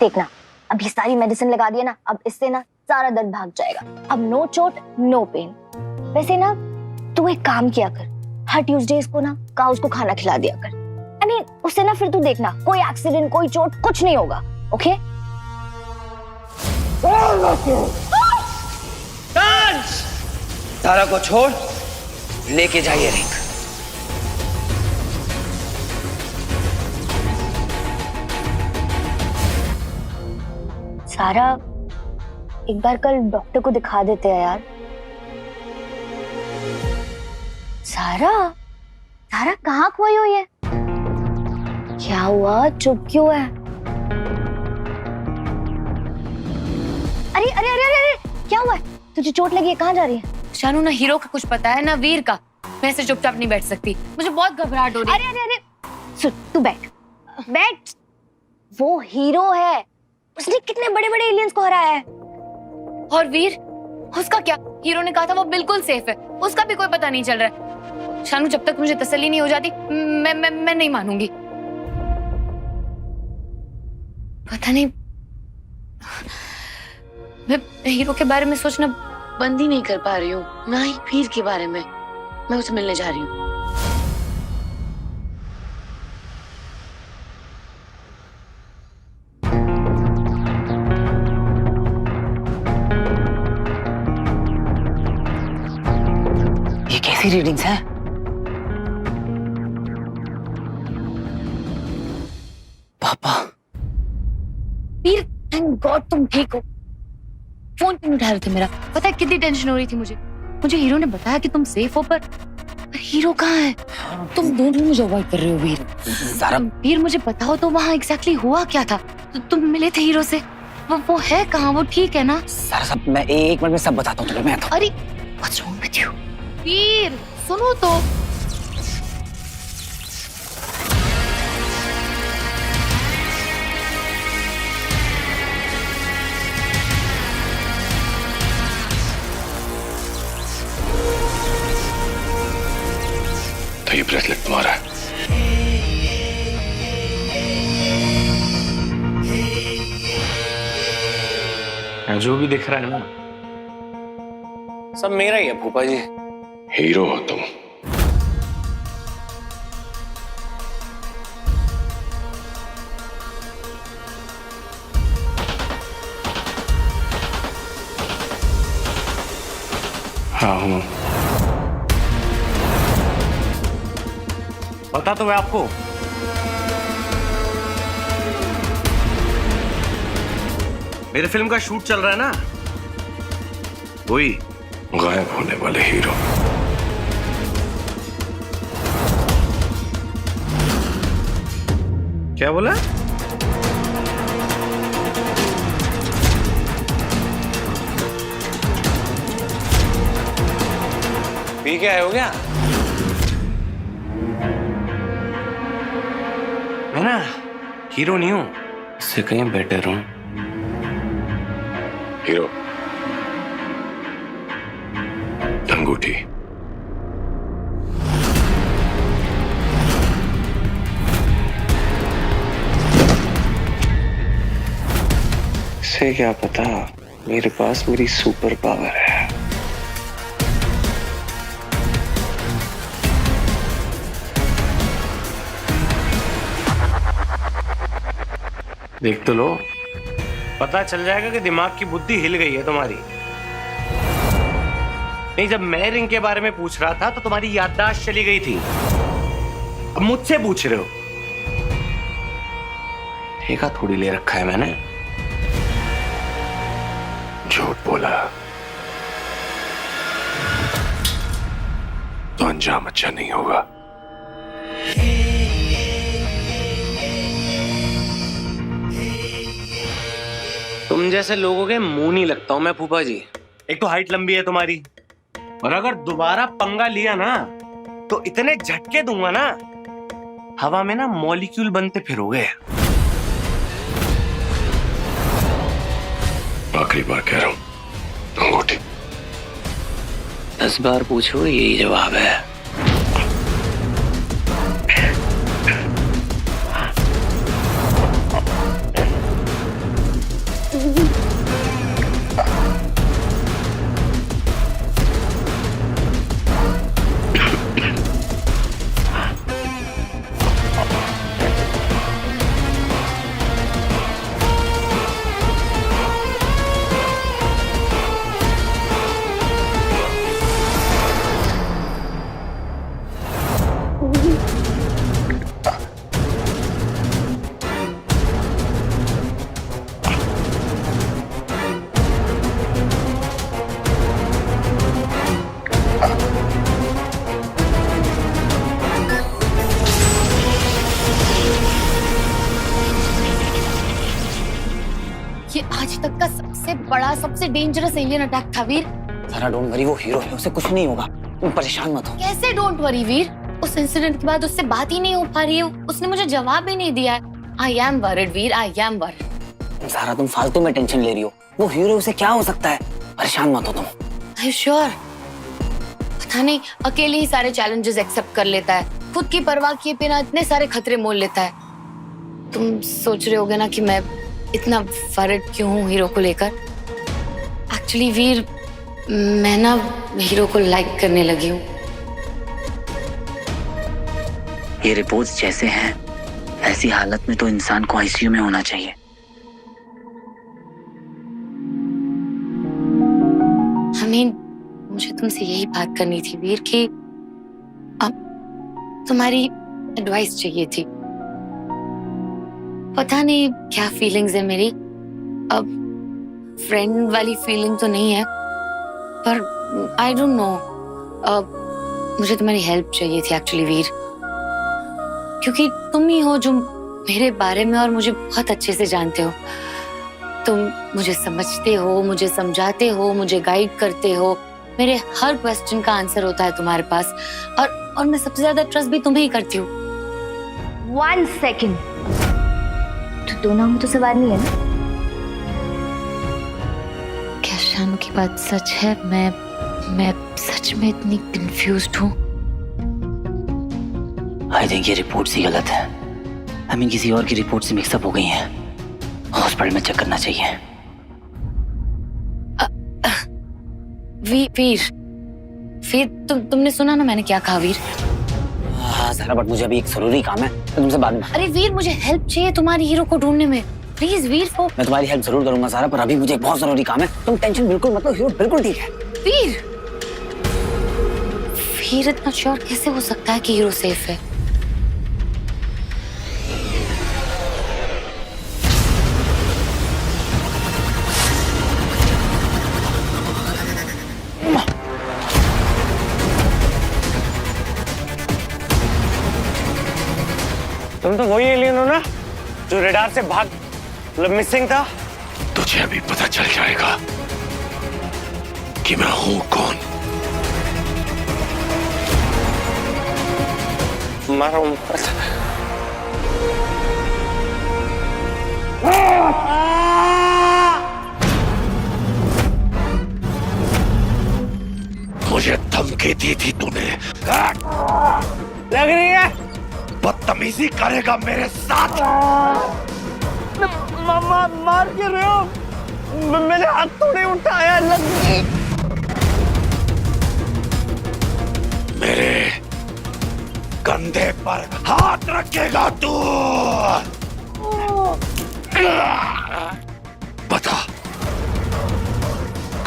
देखना, अब ये सारी मेडिसिन लगा दिया ना, अब इससे ना सारा दर्द भाग जाएगा। अब नो चोट नो पेन। वैसे ना तू एक काम किया कर, हर ट्यूसडेज को ना काउस को खाना खिला दिया कर। आई मीन उससे ना फिर तू देखना कोई एक्सीडेंट कोई चोट कुछ नहीं होगा। ओके? सारा को छोड़ लेके जाइए रिंग। सारा एक बार कल डॉक्टर को दिखा देते हैं यार। सारा सारा कहाँ खोई हुई है? क्या हुआ, चुप क्यों है? अरे अरे अरे अरे क्या हुआ है? तुझे चोट लगी है, कहाँ जा रही है? शानू, ना हीरो का कुछ पता है ना वीर का। मैं ऐसे चुपचाप नहीं बैठ सकती, मुझे बहुत घबराहट हो रही है। अरे अरे अरे सुन, तू बैठ बैठ। वो हीरो है, उसने कितने बड़े बड़े एलियंस को हराया है। और वीर, उसका क्या? हीरो ने कहा था वो बिल्कुल सेफ है, उसका भी कोई पता नहीं चल रहा है। शानू, जब तक मुझे तसल्ली नहीं हो जाती मैं नहीं मानूंगी। पता नहीं, मैं हीरो के बारे में सोचना बंद ही नहीं कर पा रही हूँ, ना ही वीर के बारे में। मैं उसे मिलने जा रही हूँ। ये कैसी रीडिंग्स हैं? पापा। वीर, थैंक गॉड तुम ठीक हो। फोन क्यों नहीं उठा रहे थे मेरा? पता है कितनी टेंशन हो रही थी मुझे हीरो ने बताया कि तुम सेफ हो, पर हीरो कहाँ है? तुम दोनों मुझे अवॉइड कर रहे हो वीर। सारा वीर, मुझे बताओ तो वहाँ एग्जैक्टली हुआ क्या था? तुम मिले थे हीरो से? वो है कहाँ? वो ठीक है ना? सारा सब मैं एक मिनट में सब बताता हूँ तुम्हें। मैं अरे व्हाट्स रॉन्ग विद यू? वीर सुनो तो। तो ये ब्रेसलेट तुम्हारा है। जो भी दिख रहा है ना, सब मेरा ही है फूफा जी। हीरो हो तुम। हाँ हूँ। पता तो है आपको। मेरे फिल्म का शूट चल रहा है ना, वही गायब होने वाले हीरो। क्या बोला? पी के आए हो क्या? मैं ना हीरो नहीं हूं, इससे कहीं बेटर हूं। हीरो अंगूठी। इसे क्या पता, मेरे पास मेरी सुपर पावर है। देख तो लो, पता चल जाएगा कि दिमाग की बुद्धि हिल गई है तुम्हारी। नहीं, जब मैं रिंग के बारे में पूछ रहा था तो तुम्हारी याददाश्त चली गई थी। अब मुझसे पूछ रहे हो। ठेका थोड़ी ले रखा है मैंने। झूठ बोला तो अंजाम अच्छा नहीं होगा। तुम जैसे लोगों के मुंह नहीं लगता हूं मैं फूफा जी। एक तो हाइट लंबी है तुम्हारी, और अगर दोबारा पंगा लिया ना तो इतने झटके दूंगा ना, हवा में ना मॉलिक्यूल बनते फिरोगे। आखिरी बार कह रहा हूं, अंगूठी। 10 बार पूछो यही जवाब है। सबसे बड़ा सबसे डेंजरस एलियन अटैक था वीर। सारा डोंट वरी, वो हीरो है, उसे कुछ नहीं होगा, तुम परेशान मत हो। कैसे डोंट वरी वीर? उस इंसिडेंट के बाद उससे बात ही नहीं हो पा रही है, उसने मुझे जवाब ही नहीं दिया है। I am worried Veer, I am worried. सारा तुम फालतू में टेंशन ले रही हो, वो हीरो उसे क्या हो सकता है, परेशान मत हो तुम। Are you sure? पता नहीं, अकेले ही सारे चैलेंजेस एक्सेप्ट कर लेता है, खुद की परवाह किए बिना इतने सारे खतरे मोल लेता है। तुम सोच रहे होगे ना कि मैं इतना वरिड क्यों हूँ हीरो को लेकर। एक्चुअली वीर, मैं ना हीरो को लाइक करने लगी हूँ। ये रिपोर्ट्स जैसे हैं, ऐसी हालत में तो इंसान को आईसीयू में होना चाहिए। मुझे तुमसे यही बात करनी थी वीर कि अब तुम्हारी एडवाइस चाहिए थी। पता नहीं क्या फीलिंग्स है मेरी, अब फ्रेंड वाली फीलिंग तो नहीं है, पर आई डोंट नो, मुझे तुम्हारी हेल्प चाहिए थी एक्चुअली वीर, क्योंकि तुम ही हो जो मेरे बारे में और मुझे बहुत अच्छे से जानते हो। तुम मुझे समझते हो, मुझे समझाते हो, मुझे गाइड करते हो, मेरे हर क्वेश्चन का आंसर होता है तुम्हारे पास, और मैं सबसे ज्यादा ट्रस्ट भी तुम्हें ही करती हूँ। 1 सेकेंड, तो दोनों में तो सवाल नहीं है ना? क्या शानू की बात सच है? मैं सच में इतनी कंफ्यूज्ड हूँ। आई थिंक ये रिपोर्ट्स ही गलत है। हमें किसी और की रिपोर्ट से मिक्सअप हो गई हैं। हॉस्पिटल में चेक करना चाहिए। वीर, तुमने सुना ना मैंने क्या कहा वीर? हाँ सारा, बट मुझे अभी एक जरूरी काम है, तो तुमसे बाद में। अरे वीर, मुझे हेल्प चाहिए तुम्हारी हीरो को ढूंढने में, प्लीज वीर। मैं तुम्हारी हेल्प जरूर करूंगा सारा, पर अभी मुझे एक बहुत जरूरी काम है। तुम टेंशन बिल्कुल मत लो, हीरो बिल्कुल ठीक है। वीर इतना श्योर कैसे हो सकता है कि हीरो सेफ है? तुम तो वही एलियन हो ना जो रेडार से भाग मिसिंग था? तुझे अभी पता चल जाएगा कि मैं हूं कौन। मारो मुझे धमकी दी थी तूने, लग रही है बदतमीजी करेगा मेरे साथ। मार क्यों रहे हो? मैंने हाथ तो नहीं उठाया। मेरे कंधे पर हाथ रखेगा तू। बता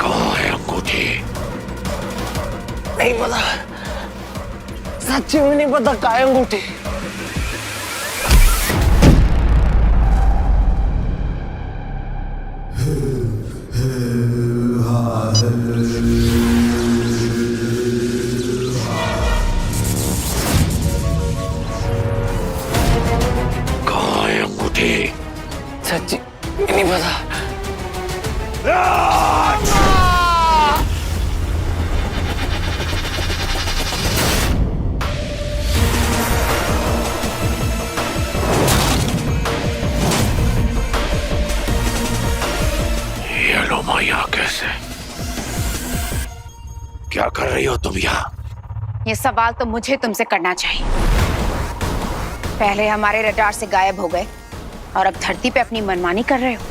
कहाँ है अंगूठी? नहीं पता, सच्ची में नहीं पता कहाँ है अंगूठी। कहाँ है अंगूठी? सच्ची नहीं पता। ये लो माँ, यहाँ कैसे? क्या कर रही हो तुम यहाँ? ये सवाल तो मुझे तुमसे करना चाहिए। पहले हमारे रडार से गायब हो गए और अब धरती पे अपनी मनमानी कर रहे हो।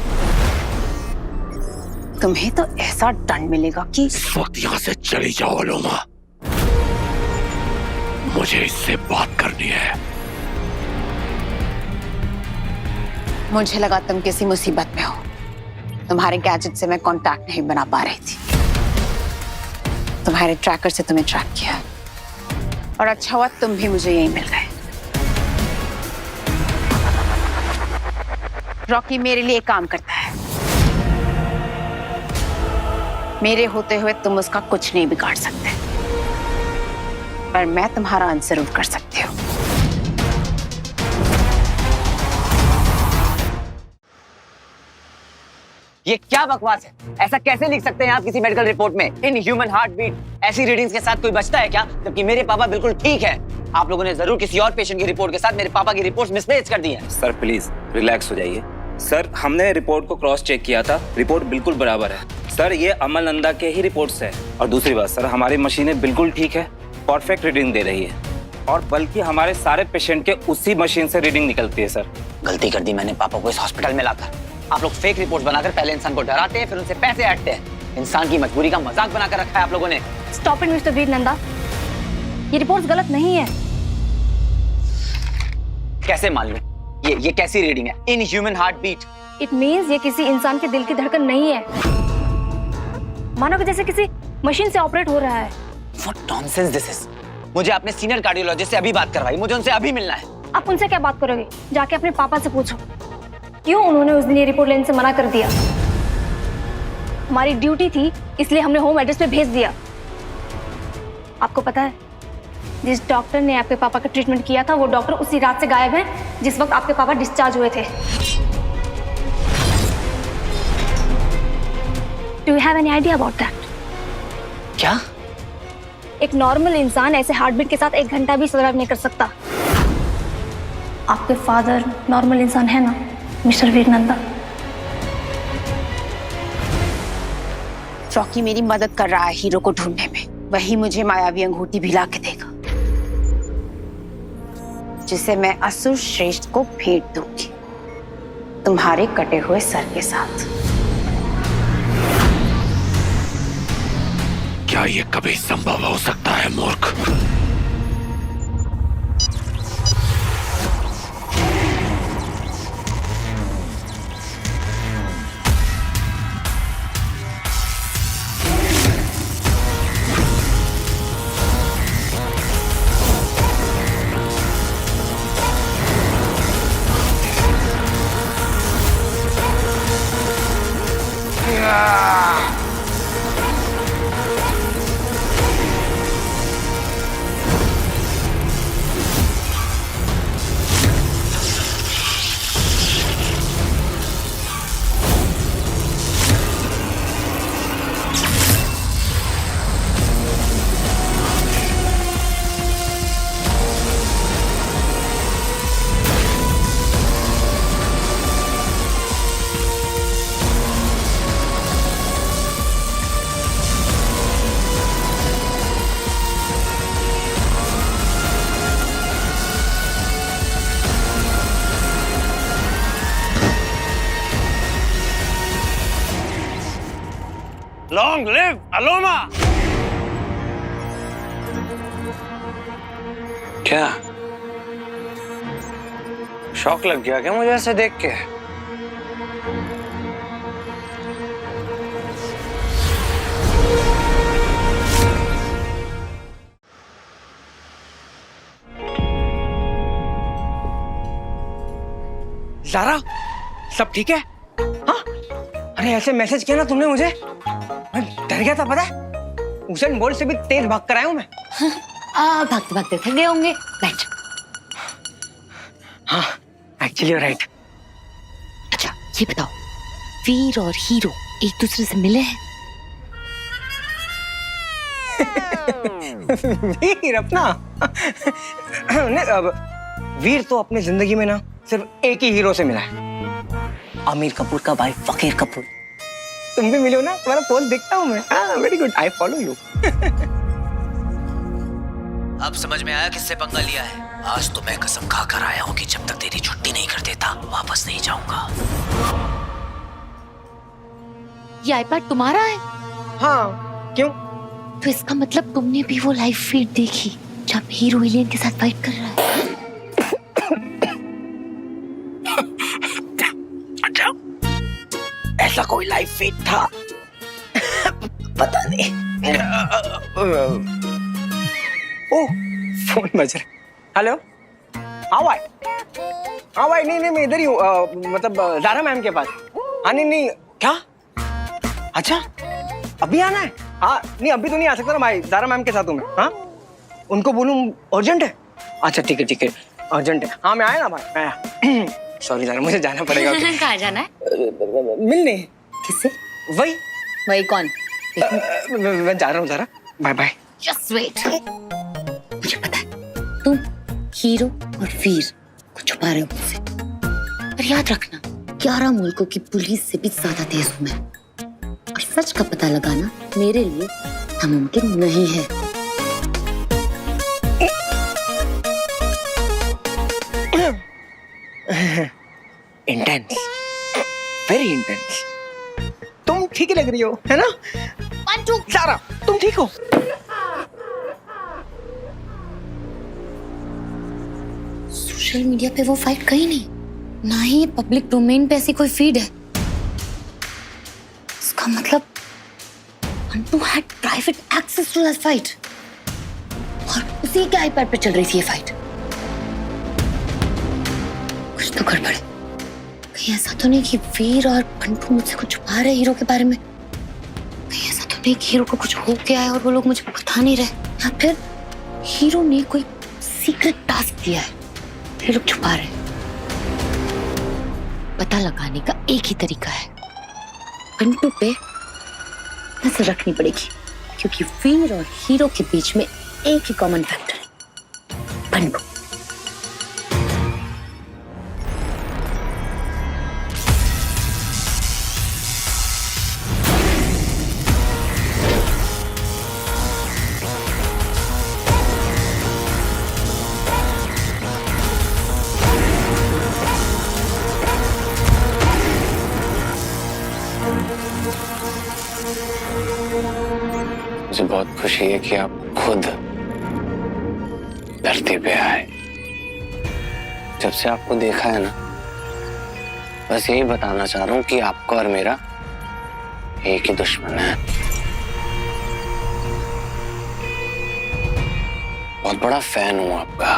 तुम्हें तो ऐसा दंड मिलेगा कि इस वक्त यहाँ से चली जाओ लोमा, मुझे इससे बात करनी है। मुझे लगा तुम किसी मुसीबत में हो। तुम्हारे गैजेट से मैं कांटेक्ट नहीं बना पा रही थी। तुम्हारे ट्रैकर से तुम्हें ट्रैक किया और अच्छा हुआ तुम भी मुझे यहीं मिल गए। रॉकी मेरे लिए काम करता है। मेरे होते हुए तुम उसका कुछ नहीं बिगाड़ सकते, पर मैं तुम्हारा अंत जरूर कर सकती हूँ। ये क्या बकवास है? ऐसा कैसे लिख सकते हैं आप किसी मेडिकल रिपोर्ट में? इन ह्यूमन हार्ट बीट ऐसी रीडिंग्स के साथ कोई बचता है क्या? जबकि मेरे पापा बिल्कुल ठीक है। आप लोगों ने जरूर किसी और पेशेंट की रिपोर्ट के साथ मेरे पापा की रिपोर्ट मिसमैच कर दी है। सर प्लीज रिलैक्स हो जाइए। सर हमने रिपोर्ट को क्रॉस चेक किया था, रिपोर्ट बिल्कुल बराबर है। सर ये अमल नंदा के ही रिपोर्ट्स है। और दूसरी बात सर, हमारी मशीनें बिल्कुल ठीक है, परफेक्ट रीडिंग दे रही है। और बल्कि हमारे सारे पेशेंट के उसी मशीन से रीडिंग निकलती है सर। गलती कर दी मैंने पापा को इस हॉस्पिटल में लाकर। आप लोग फेक रिपोर्ट बनाकर पहले इंसान को डराते हैं, फिर उनसे पैसे ऐंठते हैं। इंसान की मजबूरी का मजाक बनाकर रखा है आप लोगों ने। स्टॉप इट मिस्टर वीर नंदा, ये रिपोर्ट्स गलत नहीं है। कैसे मान लूं? ये कैसी रीडिंग है? In human heart beat. It means ये किसी इंसान के दिल की धड़कन नहीं है, मानो कि जैसे किसी मशीन से ऑपरेट हो रहा है। What nonsense this is? मुझे अपने सीनियर कार्डियोलॉजिस्ट से अभी बात करवाई, मुझे उनसे अभी मिलना है। आप उनसे क्या बात करोगे? जाके अपने पापा से पूछो क्यों उन्होंने उस दिन ये रिपोर्ट लेने से मना कर दिया। हमारी ड्यूटी थी इसलिए हमने होम एड्रेस पे भेज दिया। आपको पता है जिस डॉक्टर ने आपके पापा का ट्रीटमेंट किया था वो डॉक्टर उसी रात से गायब है जिस वक्त आपके पापा डिस्चार्ज हुए थे। Do you have any idea about that? क्या? एक नॉर्मल इंसान ऐसे हार्ट बीट के साथ 1 घंटा भी सर्वाइव नहीं कर सकता। आपके फादर नॉर्मल इंसान है ना मिस्टर वीर नंदा? रॉकी मेरी मदद कर रहा है हीरो को ढूंढने में। वही मुझे मायावी अंगूठी भी ला के देगा जिसे मैं असुर श्रेष्ठ को भेंट दूंगी तुम्हारे कटे हुए सर के साथ। क्या ये कभी संभव हो सकता है मूर्ख? लॉन्ग लिव अलोमा। क्या शौक लग गया क्या मुझे ऐसे देख के? ज़ारा सब ठीक है? हाँ? अरे ऐसे मैसेज किया ना तुमने मुझे, मैं डर गया था पता है। उसेन बोल्ट से भी तेज भाग कर आया हूँ मैं। भागते भागते थक गए होंगे, बैठ। हाँ एक्चुअली राइट। अच्छा ये बताओ, वीर और हीरो एक दूसरे से मिले हैं? वीर अपना नहीं, अब वीर तो अपनी जिंदगी में ना सिर्फ एक ही हीरो से मिला है, आमिर कपूर का भाई फकीर कपूर। तुम भी मिलो ना, तुम्हारा पोस्ट देखता हूँ मैं। हाँ very good, I follow you. अब समझ में आया किससे पंगा लिया है? आज तो मैं कसम खा कर आया हूँ कि जब तक तेरी छुट्टी नहीं कर देता वापस नहीं जाऊंगा। ये आईपैड तुम्हारा है? हाँ क्यों? तो इसका मतलब तुमने भी वो लाइव फीड देखी जब हीरो एलियन के साथ फाइट कर रहा है? ऐसा कोई लाइव फीड था? पता नहीं। ओह फोन बज रहा। हेलो हाँ भाई, हाँ भाई नहीं मैं इधर ही हूँ, मतलब ज़ारा मैम के पास। हाँ नहीं क्या? अच्छा अभी आना है? हाँ नहीं अभी तो नहीं आ सकता ना भाई, ज़ारा मैम के साथ हूँ मैं। हाँ उनको बोलूँ अर्जेंट है? अच्छा ठीक है अर्जेंट है। हाँ मैं आया ना भाई, मैं आया। सॉरी ज़ारा मुझे जाना पड़ेगा। कहाँ जाना है? मिलने। किससे? वही वही कौन? मैं जा रहा हूँ जरा, बाय बाय। Just wait. मुझे पता है तुम हीरो और वीर को छुपा रहे हो मुझसे, पर याद रखना 11 मुल्कों की पुलिस से भी ज्यादा तेज हूं मैं, और सच का पता लगाना मेरे लिए नामुमकिन नहीं है। Intense, very intense. तुम ठीक ही लग रही हो, है ना? पंचू, सारा, तुम ठीक हो? सोशल मीडिया पे वो फाइट कहीं नहीं, ना ही पब्लिक डोमेन पे ऐसी कोई फीड है। इसका मतलब पंटू had private access to that fight, और उसी के आईपैड पे चल रही थी ये फाइट। कुछ तो गड़बड़ है। कहीं ऐसा तो नहीं कि वीर और पंटू मुझसे कुछ छुपा रहे हीरो के बारे में? कहीं ऐसा तो नहीं कि हीरो को कुछ हो गया है और वो लोग मुझे बता नहीं रहे? या फिर हीरो ने कोई सीक्रेट टास्क दिया है, ये लोग छुपा रहे हैं? पता लगाने का एक ही तरीका है, पंटू पे नजर रखनी पड़ेगी, क्योंकि वीर और हीरो के बीच में एक ही कॉमन फैक्टर है, पंटू। मुझे बहुत खुशी है कि आप खुद धरती पे आए। जब से आपको देखा है ना, बस यही बताना चाह रहा हूं कि आपका और मेरा एक ही दुश्मन है। बहुत बड़ा फैन हूं आपका,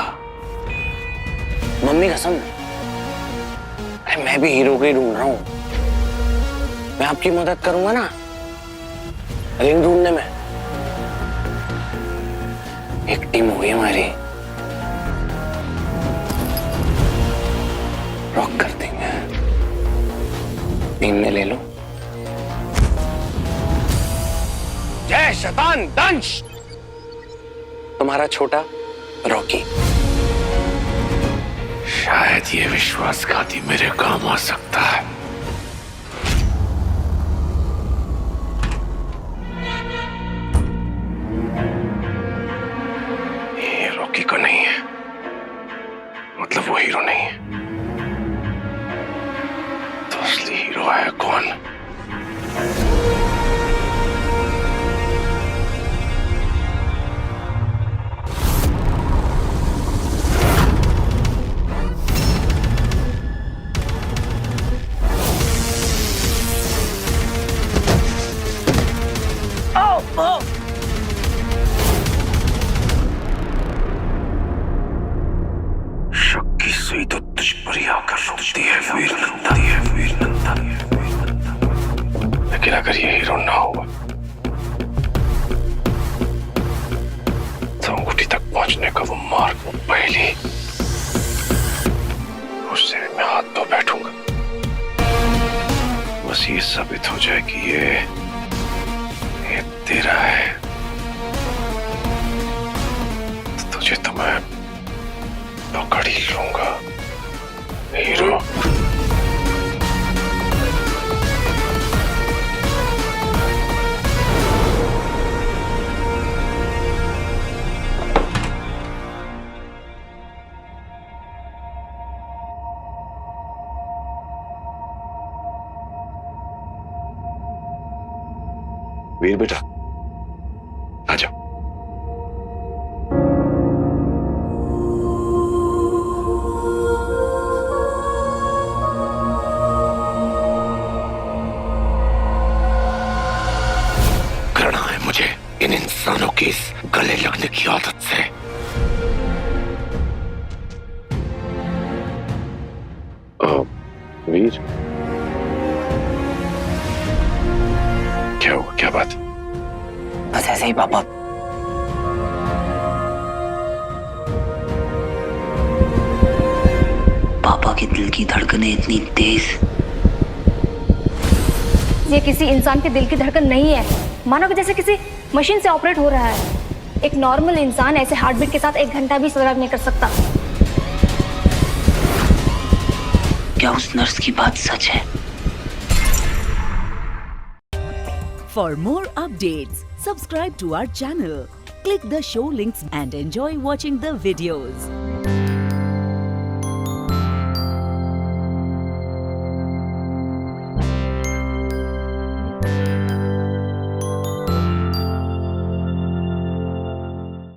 मम्मी कसम। अरे मैं भी हीरो को ही ढूंढ रहा हूं। मैं आपकी मदद करूंगा ना रिंग ढूंढने में। एक टीम हो गई हमारी, रॉक कर देंगे। टीम में ले लो। जय शैतान दंश, तुम्हारा छोटा रॉकी। शायद ये विश्वासघाती मेरे काम आ सकता है। ये रॉकी को नहीं है, मतलब वो हीरो नहीं है। तो असली हीरो है कौन? शक की सुई तो तुझ पर ही आकर रुकती है वीर नंदन। लेकिन अगर ये हीरो ना हुआ तो अंगूठी तक पहुंचने का वो मार्ग, वो पहली, उससे भी मैं हाथ धो बैठूंगा। बस ये साबित हो जाए कि ये तेरा है, तो तुझे तो मैं पकड़ ही लूंगा हीरो। वीर बेटा आ जाओ। घृणा है मुझे इन इंसानों की इस गले लगने की आदत से। वीर क्या हुआ, क्या बात? बस ऐसे ही पापा। पापा के दिल की धड़कनें इतनी तेज, ये किसी इंसान के दिल की धड़कन नहीं है, मानो कि जैसे किसी मशीन से ऑपरेट हो रहा है। एक नॉर्मल इंसान ऐसे हार्ट बीट के साथ 1 घंटा भी सर्वाइव नहीं कर सकता। क्या उस नर्स की बात सच है? For more updates, subscribe to our channel, click the show links and enjoy watching the videos.